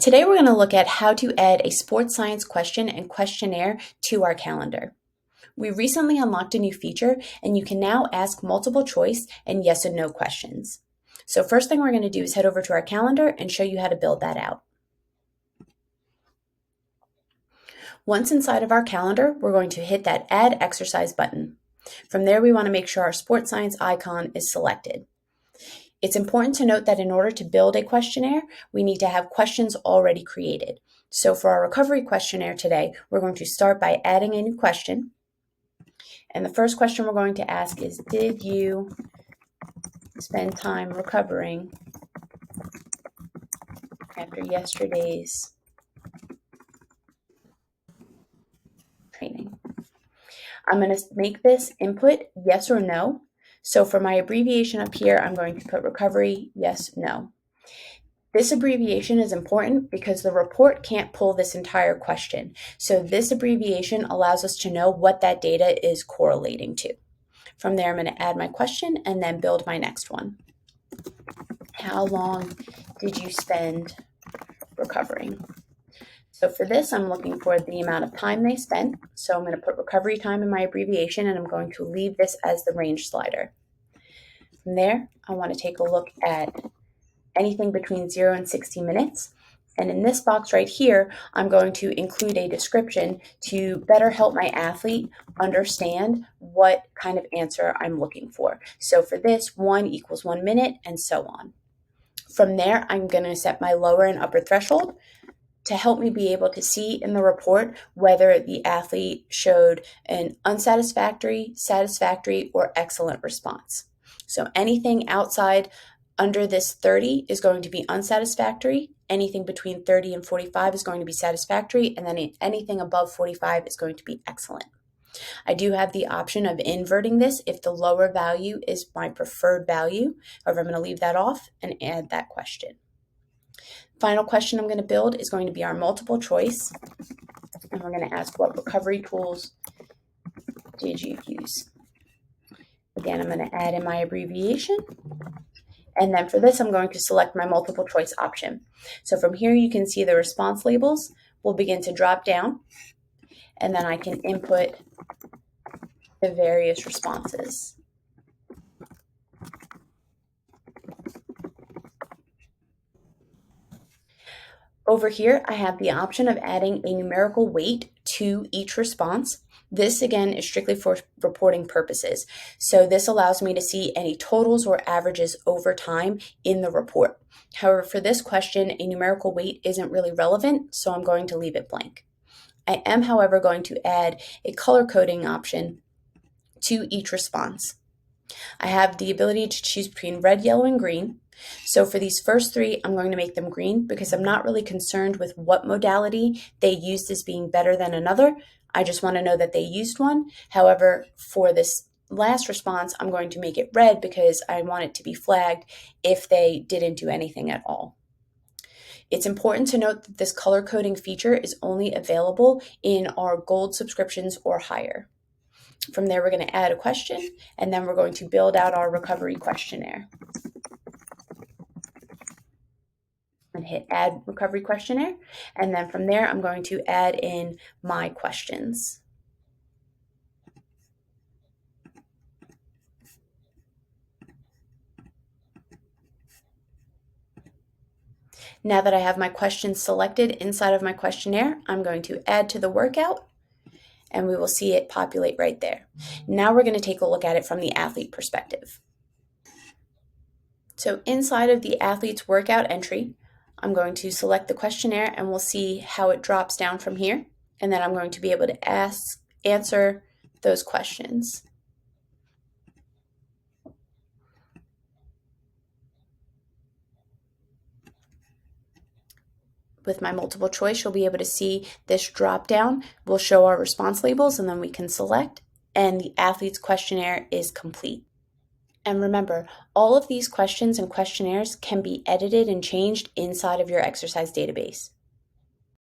Today we're going to look at how to add a sports science question and questionnaire to our calendar. We recently unlocked a new feature and you can now ask multiple choice and yes and no questions. So first thing we're going to do is head over to our calendar and show you how to build that out. Once inside of our calendar, we're going to hit that Add Exercise button. From there, we want to make sure our sports science icon is selected. It's important to note that in order to build a questionnaire, we need to have questions already created. So for our recovery questionnaire today, we're going to start by adding a new question. And the first question we're going to ask is, did you spend time recovering after yesterday's training? I'm going to make this input yes or no. So for my abbreviation up here, I'm going to put recovery, yes, no. This abbreviation is important because the report can't pull this entire question. So this abbreviation allows us to know what that data is correlating to. From there, I'm going to add my question and then build my next one. How long did you spend recovering? So for this, I'm looking for the amount of time they spent. So I'm going to put recovery time in my abbreviation and I'm going to leave this as the range slider. From there, I want to take a look at anything between 0 and 60 minutes. And in this box right here, I'm going to include a description to better help my athlete understand what kind of answer I'm looking for. So for this, 1 equals 1 minute and so on. From there, I'm going to set my lower and upper threshold to help me be able to see in the report whether the athlete showed an unsatisfactory, satisfactory, or excellent response. So anything outside under this 30 is going to be unsatisfactory. Anything between 30 and 45 is going to be satisfactory, and then anything above 45 is going to be excellent. I do have the option of inverting this if the lower value is my preferred value. However, I'm going to leave that off and add that question. Final question I'm going to build is going to be our multiple choice, and we're going to ask what recovery tools did you use? Again, I'm going to add in my abbreviation, and then for this I'm going to select my multiple choice option. So from here you can see the response labels will begin to drop down, and then I can input the various responses. Over here, I have the option of adding a numerical weight to each response. This, again, is strictly for reporting purposes. So this allows me to see any totals or averages over time in the report. However, for this question, a numerical weight isn't really relevant, so I'm going to leave it blank. I am, however, going to add a color coding option to each response. I have the ability to choose between red, yellow, and green. So for these first three, I'm going to make them green because I'm not really concerned with what modality they used as being better than another. I just want to know that they used one. However, for this last response, I'm going to make it red because I want it to be flagged if they didn't do anything at all. It's important to note that this color coding feature is only available in our gold subscriptions or higher. From there, we're going to add a question, and then we're going to build out our recovery questionnaire. And hit Add Recovery Questionnaire, and then from there, I'm going to add in my questions. Now that I have my questions selected inside of my questionnaire, I'm going to add to the workout, and we will see it populate right there. Now we're going to take a look at it from the athlete perspective. So inside of the athlete's workout entry, I'm going to select the questionnaire and we'll see how it drops down from here. And then I'm going to be able to answer those questions. With my multiple choice, you'll be able to see this drop down will show our response labels, and then we can select, and the athlete's questionnaire is complete. And remember, all of these questions and questionnaires can be edited and changed inside of your exercise database.